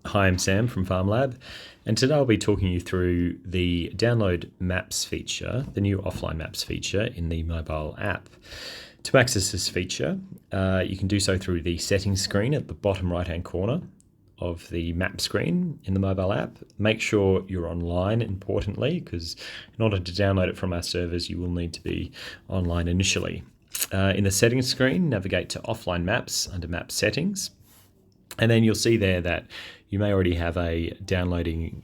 Hi, I'm Sam from FarmLab, and today I'll be talking you through the download maps feature, the new offline maps feature in the mobile app. To access this feature, you can do so through the settings screen at the bottom right-hand corner of the map screen in the mobile app. Make sure you're online, importantly, because in order to download it from our servers, you will need to be online initially. In the settings screen, navigate to offline maps under map settings. And then you'll see there that you may already have a downloading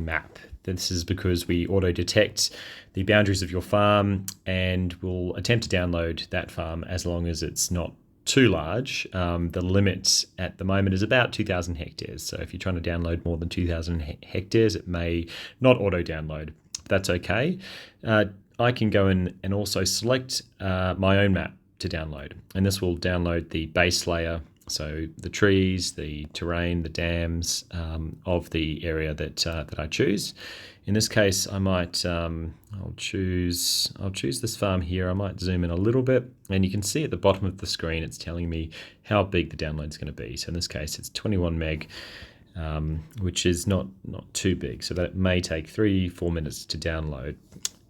map. This is because we auto detect the boundaries of your farm and will attempt to download that farm as long as it's not too large. The limit at the moment is about 2,000 hectares. So if you're trying to download more than 2,000 hectares, it may not auto download. That's okay. I can go in and also select my own map to download, and this will download the base layer. So the trees, the terrain, the dams of the area that I choose. In this case, I might I'll choose this farm here. I might zoom in a little bit, and you can see at the bottom of the screen it's telling me how big the download is going to be. So in this case, it's 21 meg, which is not too big. So that may take 3-4 minutes to download.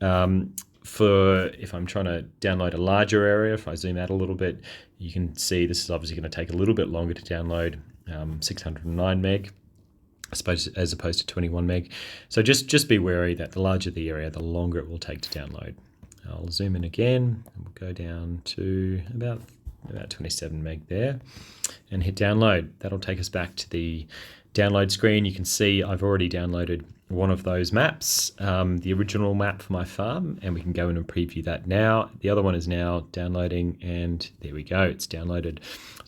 If I'm trying to download a larger area, if I zoom out a little bit, you can see this is obviously going to take a little bit longer to download, 609 meg as opposed to 21 meg. So just be wary that the larger the area, the longer it will take to download. I'll zoom in again, and we'll go down to about 27 meg there and hit download. That'll take us back to the download screen. You can see I've already downloaded one of those maps, the original map for my farm, and we can go in and preview that now. The other one is now downloading, and there we go, it's downloaded.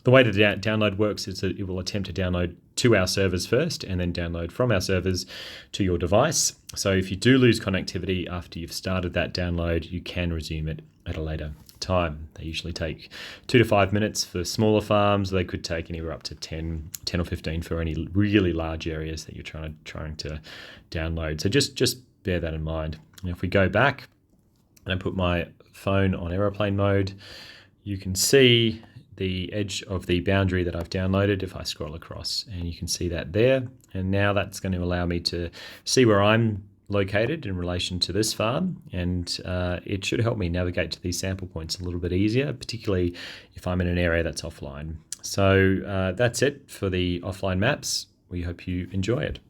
The way the download works is that it will attempt to download to our servers first and then download from our servers to your device. So if you do lose connectivity after you've started that download, you can resume it at a later time. They usually take 2 to 5 minutes for smaller farms. They could take anywhere up to 10 or 15 for any really large areas that you're trying to download. So just bear that in mind. And if we go back and I put my phone on aeroplane mode, you can see the edge of the boundary that I've downloaded if I scroll across, and you can see that there. And now that's going to allow me to see where I'm located in relation to this farm, and it should help me navigate to these sample points a little bit easier, particularly if I'm in an area that's offline. So that's it for the offline maps. We hope you enjoy it.